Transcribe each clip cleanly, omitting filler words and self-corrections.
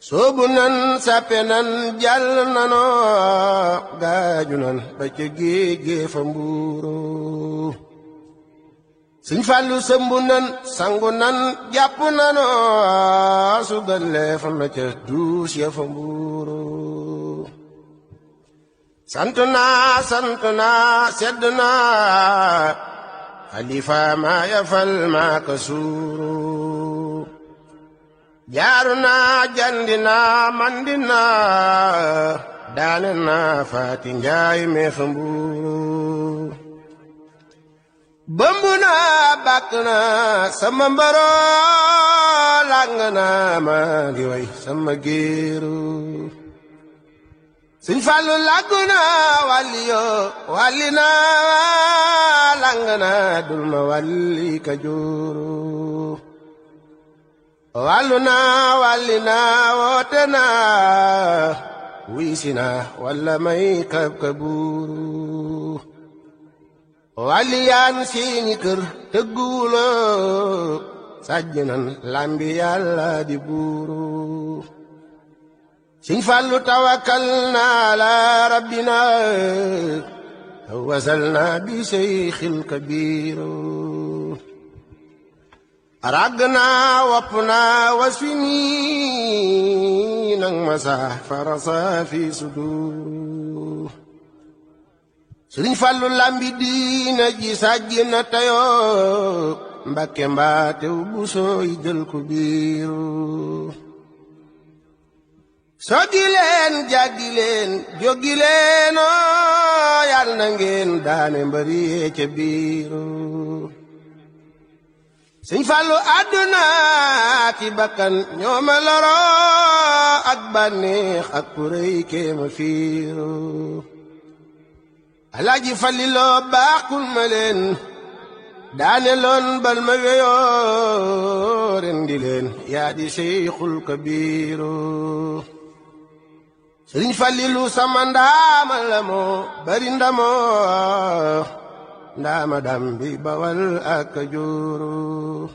soobu nan sappe nan jàll nanoo gaaju nan ba ca géej fa mbuuro Sëñ Fallu sëmbu nan sangu nan jàpp nanoo sugal leef na ca duus ya fa mbuuro sant naa sedd naa xalifa maa yafal maa ka suuro jaaru naa jandi naa mandi naa daane naa faati njaay mee fa mbuuro bëmb naa bàkk naa sama mbaro làng naa maa ngi way sama géeru Sëñ Fallu làggu naa wàlli yoo wàlli naa làng naa dul ma wàlli ka jooro wàllu naa woote naa wiisi naa walla may kab ka buuru wàlli yaan seeni kër tëgguwuloo sàjj nan lambi yàlla di buuru Sëñ Fallu tawakkal naa la rabbina wasal naa bi seyxil kabiiru ràgg naa wopp naa wasfi nii nang ma sax farasa fi sudur Sëriñ Fallu lambi diina ji sàjji na tayoo Mbakke mbaatew bu sooy jël ko biiru soggi leen jàggi leen jóggi leenoo yal na ngeen daane mbari yee ca biiru Sëñ Fallu àdduna ki bakkan ñoo ma loro ak bànneex ak kuréy kéema fiiru Alaaji Faliloo baaxul ma leen daane loon bal ma weyoo rendi leen yaa di seyxul kabiiru Sëriñ Falilu sama ndaama la moo bari ndamoo ndaama dam bi bawal ak Kajooro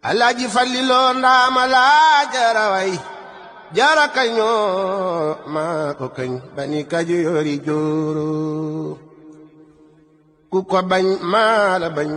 Alaaji Faliloo ndaama laa jaraway jara kañoo maa ko kañ bani Kajoori jooro ku ko bañ maa la bañ